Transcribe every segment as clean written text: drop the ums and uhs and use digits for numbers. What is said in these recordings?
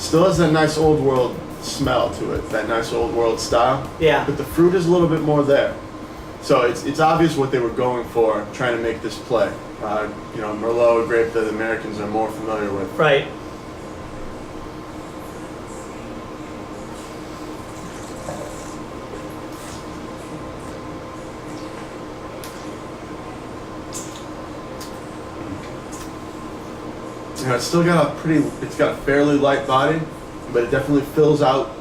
Still has that nice old world smell to it, that nice old world style. Yeah. But the fruit is a little bit more there. So it's obvious what they were going for, trying to make this play. Merlot, a grape that Americans are more familiar with. Right. It's still got it's got a fairly light body, but it definitely fills out,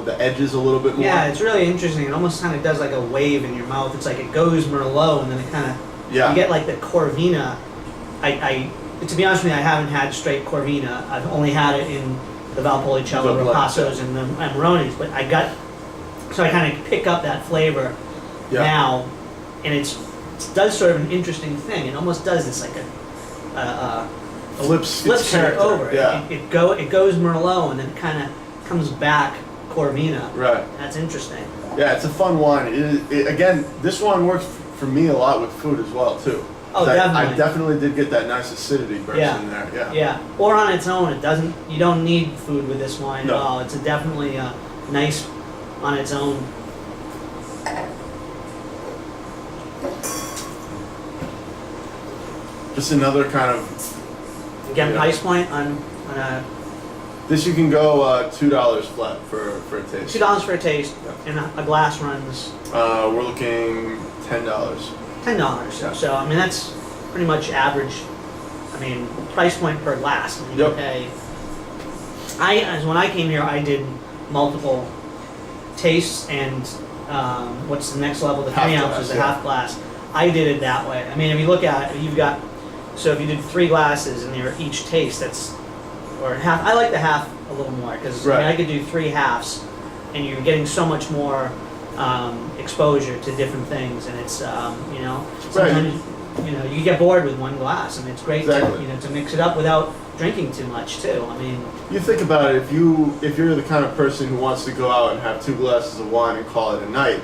the edges a little bit more. Yeah, it's really interesting. It almost kind of does like a wave in your mouth. It's like it goes Merlot, and then it kind of, you get like the Corvina. To be honest with you, I haven't had straight Corvina. I've only had it in the Valpolicella, Rapassos, and the Amarones, but I kind of pick up that flavor now, and it does sort of an interesting thing. It almost does this like a flips it over. Yeah. It goes Merlot, and then it kind of comes back Corvina. Right. That's interesting. Yeah, it's a fun wine. Again, this wine works for me a lot with food as well too. Oh, definitely. I definitely did get that nice acidity burst in there. Yeah. Yeah. Or on its own, it doesn't. You don't need food with this wine at all. It's definitely nice on its own. Just another kind of. Again, price point on a. This you can go $2 flat for a taste. $2 for a taste, and a glass runs. We're looking $10. $10. Yeah. So I mean that's pretty much average. I mean price point per glass. I mean, you pay. When I came here, I did multiple tastes and what's the next level? The 3 ounces, the half glass. I did it that way. I mean, if you look at it, you've got. So if you did 3 glasses and they're each taste, or half. I like the half a little more because I could do 3 halves, and you're getting so much more exposure to different things, and it's sometimes you get bored with 1 glass, and it's great to mix it up without drinking too much too. I mean, you think about it, if you're the kind of person who wants to go out and have 2 glasses of wine and call it a night,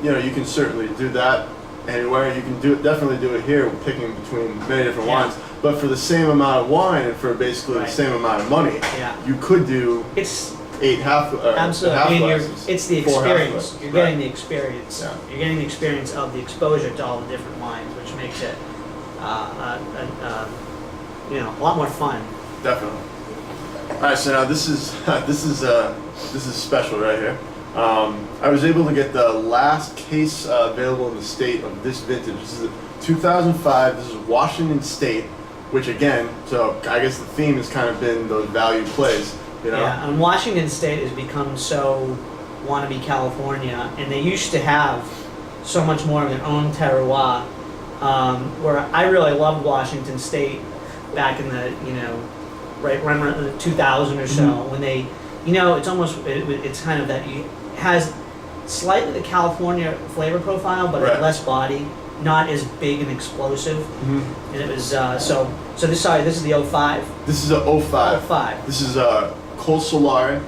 you can certainly do that anywhere. You can definitely do it here, picking between many different wines. But for the same amount of wine and for basically the same amount of money, you could do 8 half. Absolutely. Half I mean, glasses, it's the experience. You're getting the experience. Yeah. You're getting the experience of the exposure to all the different wines, which makes it a lot more fun. Definitely. All right, so now this is special right here. I was able to get the last case available in the state of this vintage. This is a 2005. This is Washington State, which again, so I guess the theme has kind of been those value plays. Yeah, and Washington State has become so wannabe California, and they used to have so much more of their own terroir. Where I really loved Washington State back in the right around the 2000 or so, when they, it's almost it's kind of that it has slightly the California flavor profile, but less body, not as big and explosive. And it was this is the 05. This is a 05. 05. This is Col Solare,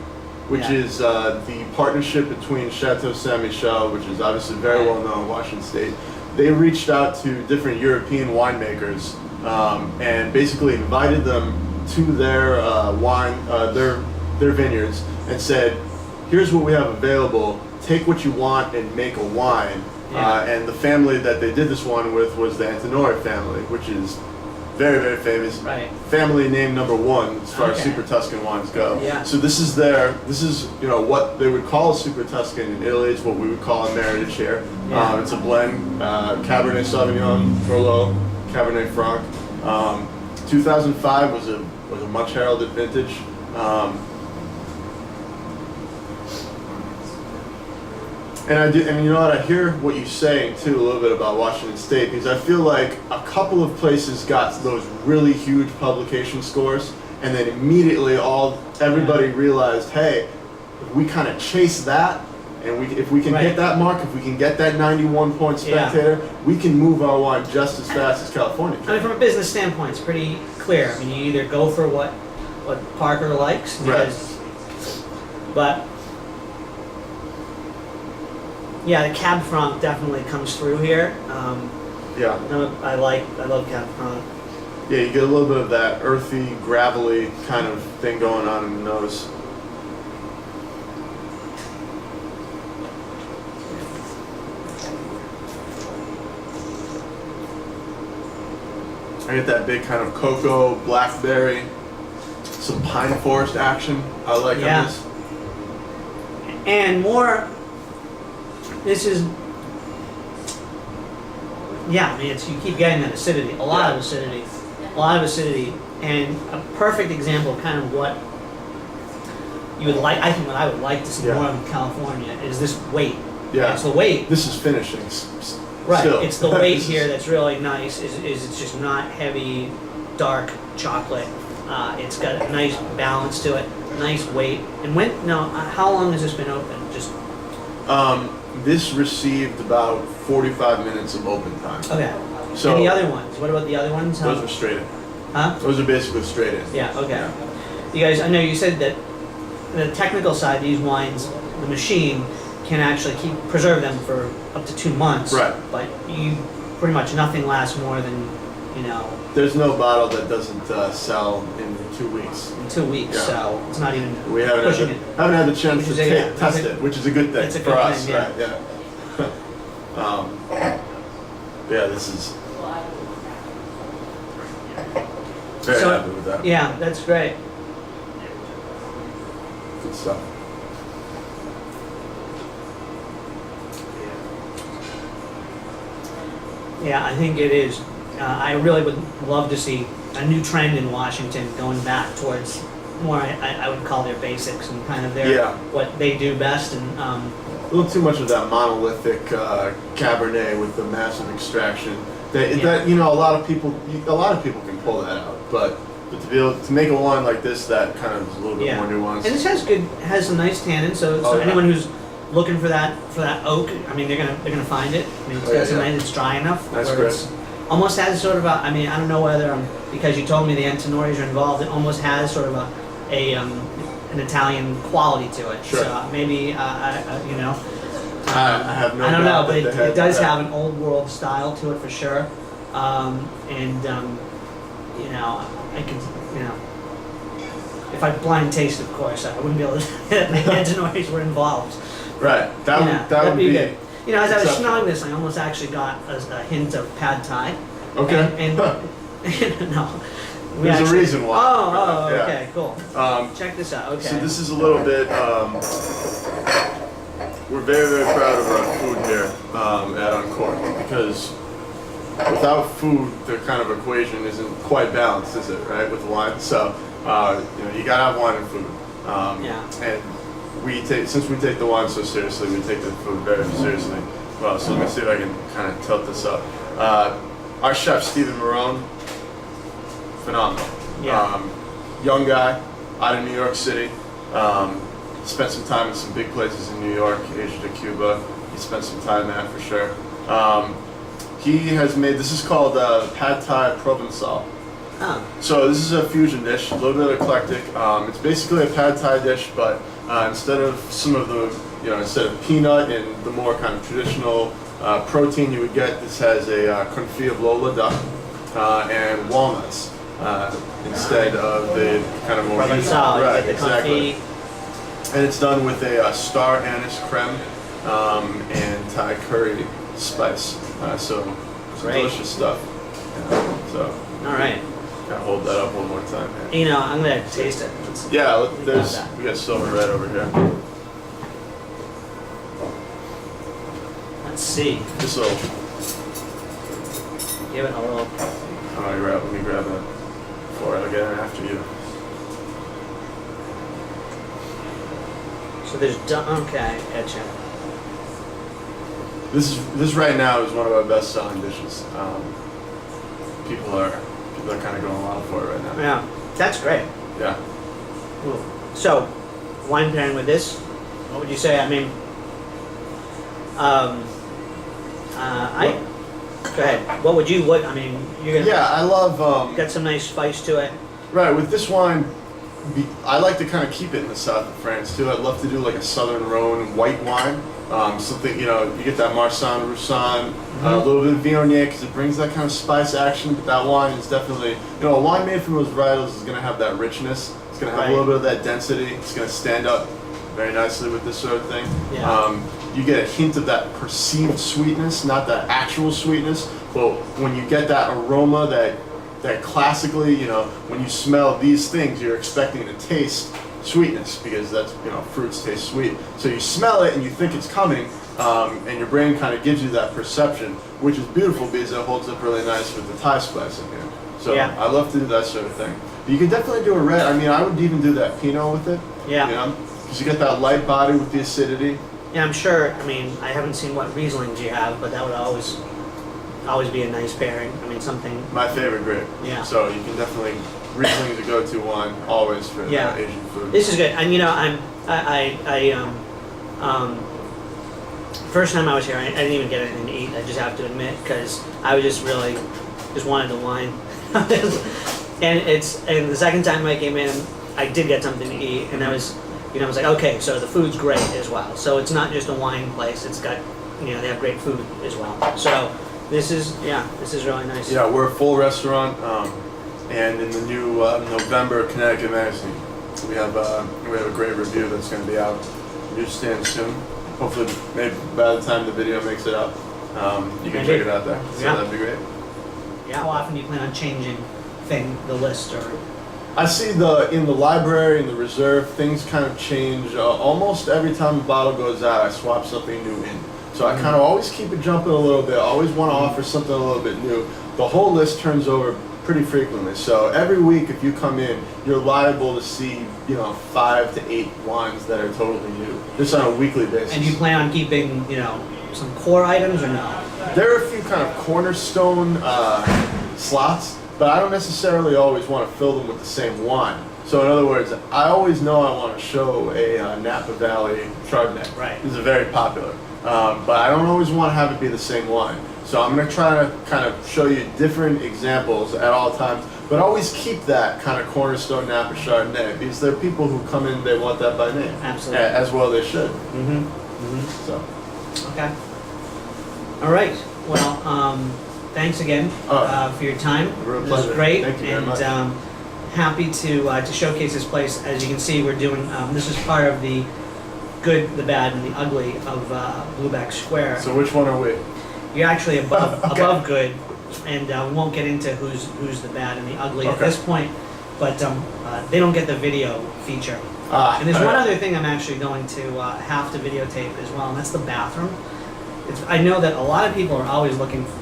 which is the partnership between Chateau Saint Michel, which is obviously very well known in Washington State. They reached out to different European winemakers and basically invited them to their their vineyards and said, "Here's what we have available. Take what you want and make a wine." And the family that they did this one with was the Antinori family, which is very, very famous. Right. Family name number 1 as far as Super Tuscan wines go. Yeah. So this is what they would call a Super Tuscan in Italy. It's what we would call a Meritage here. Yeah. It's a blend, Cabernet Sauvignon, Merlot, Cabernet Franc. 2005 was a much heralded vintage. And I hear what you're saying too a little bit about Washington State, because I feel like a couple of places got those really huge publication scores, and then immediately everybody realized, hey, if we kind of chase that, and if we can hit that mark, if we can get that 91 point spectator, we can move our wine just as fast as California can. I mean, from a business standpoint, it's pretty clear. I mean, you either go for what Parker likes, but the Cab Franc definitely comes through here. I love Cab Franc. Yeah, you get a little bit of that earthy, gravelly kind of thing going on in the nose. I get that big kind of cocoa, blackberry, some pine forest action. I like on this. And more. This is. Yeah, I mean, you keep getting that acidity, a lot of acidity, and a perfect example of kind of what you would like. I think what I would like to see more of in California is this weight. Yeah, it's the weight. This is finishing. Right, Still. it's the weight here that's really nice. Is it's just not heavy, dark chocolate. It's got a nice balance to it, nice weight. And how long has this been open? Just. This received about 45 minutes of open time. Okay. So and the other ones? What about the other ones? Those are straight in. Huh? Those are basically straight in. Yeah. Okay. You guys, I know you said that the technical side, these wines, the machine can actually preserve them for up to 2 months. Right. But pretty much nothing lasts more than, There's no bottle that doesn't sell in 2 weeks. In 2 weeks, so it's not even We haven't had the chance to test it, which is a good thing it's a for good us. thing, yeah. Right, yeah. This is very happy with that. Yeah, that's great. Good stuff. Yeah, I think it is. I really would love to see a new trend in Washington going back towards more, I would call their basics and kind of what they do best. And a little too much of that monolithic Cabernet with the massive extraction. That a lot of people can pull that out, but to be able to make a wine like this that kind of is a little bit more nuanced. And this has some nice tannin. So anyone who's looking for that oak, I mean, they're gonna find it. I mean, it's dry enough. That's where it's almost has sort of a. I mean, I don't know whether because you told me the Antinori's are involved. It almost has sort of an Italian quality to it. Sure. So maybe I have no. I don't know, but it does that. have an old world style to it for sure. I can, if I blind taste, of course, I wouldn't be able to. The Antinori's were involved. Right. That would be good. As I was smelling this, I almost actually got a hint of pad thai. Okay. And no. There's a reason why. Oh, okay, cool. Check this out. Okay. So this is a little bit. We're very, very proud of our food here at Uncorked because without food, the kind of equation isn't quite balanced, is it? Right, with wine. So you gotta have wine and food. And since we take the wine so seriously, we take the food very seriously. Well, so let me see if I can kind of tilt this up. Our chef Stephen Marone, phenomenal. Yeah. Young guy, out of New York City. Spent some time in some big places in New York, Asia to Cuba. He spent some time there for sure. He has made, this is called Pad Thai Provençal. Oh. So this is a fusion dish, a little bit eclectic. It's basically a Pad Thai dish, but instead of instead of peanut and the more kind of traditional protein you would get, this has a confit of Lola duck and walnuts instead of the kind of more Provençal, right, the exactly. confit. And it's done with a star anise creme and Thai curry spice. So delicious stuff. So. All right. Can I hold that up one more time? Here? I'm gonna taste it. We got silver red over here. Let's see. This will. Give it a little. Let me grab that before I get in after you. So there's okay, gotcha. This right now is one of our best selling dishes. People are kind of going wild for it right now. Yeah, that's great. Yeah. Cool. So, wine pairing with this, what would you say? I mean, go ahead. What I mean, you're gonna. Yeah, I love. Got some nice spice to it. Right, with this wine, I like to kind of keep it in the south of France too. I'd love to do like a Southern Rhone white wine. Something, you get that Marsan, Roussan, a little bit of Viognier because it brings that kind of spice action, but that wine is definitely, a wine made from those varietals is going to have that richness. It's going to have a little bit of that density. It's going to stand up very nicely with this sort of thing. Yeah. You get a hint of that perceived sweetness, not that actual sweetness, but when you get that aroma that classically, when you smell these things, you're expecting to taste sweetness because that's, fruits taste sweet. So you smell it and you think it's coming, and your brain kind of gives you that perception, which is beautiful because it holds up really nice with the Thai spice in here. So I love to do that sort of thing. But you can definitely do a red. I mean, I would even do that Pinot with it. Yeah. Because you get that light body with the acidity. Yeah, I'm sure. I mean, I haven't seen what Rieslings you have, but that would always be a nice pairing. I mean, something. My favorite grape. Yeah. So you can definitely Riesling is a go-to wine always for Asian food. This is good, and first time I was here, I didn't even get anything to eat. I just have to admit, because I was just wanted the wine. and the second time I came in, I did get something to eat, and I was like, okay, so the food's great as well. So it's not just a wine place. It's got, they have great food as well. So this is really nice. Yeah, we're a full restaurant, and in the new November Connecticut magazine, we have a great review that's going to be out newsstand soon. Hopefully, maybe by the time the video makes it up, you can check it out there. So that'd be great. Yeah. How often do you plan on changing the list or? I see in the library, in the reserve, things kind of change. Almost every time a bottle goes out, I swap something new in. So I kind of always keep it jumping a little bit. I always want to offer something a little bit new. The whole list turns over pretty frequently. So every week, if you come in, you're liable to see 5 to 8 wines that are totally new. Just on a weekly basis. And you plan on keeping some core items or no? There are a few kind of cornerstone slots, but I don't necessarily always want to fill them with the same wine. So in other words, I always know I want to show a Napa Valley Chardonnay. Right. This is very popular, but I don't always want to have it be the same wine. So I'm going to try to kind of show you different examples at all times, but always keep that kind of cornerstone Napa Chardonnay because there are people who come in, they want that by name. Absolutely. As well they should. So. Okay. All right. Well, thanks again for your time. Real This pleasure. was great. Thank you very much. Happy to showcase this place. As you can see, we're doing, this is part of the good, the bad, and the ugly of Blueback Square. So which one are we? You're actually above good, and we won't get into who's the bad and the ugly at this point, but they don't get the video feature. And there's one other thing I'm actually going to have to videotape as well, and that's the bathroom. I know that a lot of people are always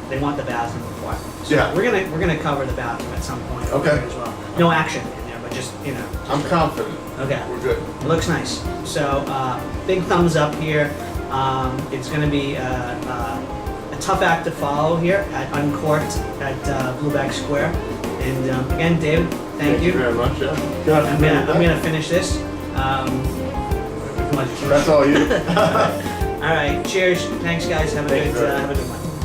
they want the bathroom before. So we're gonna cover the bathroom at some point as well. No action in there, but just I'm confident. Okay. We're good. It looks nice. So big thumbs up here. It's gonna be a tough act to follow here at Uncorked at Blueback Square. And again, David, thank you. Thank you very much. I'm gonna finish this. That's all you. All right. Cheers. Thanks, guys. Have a good one.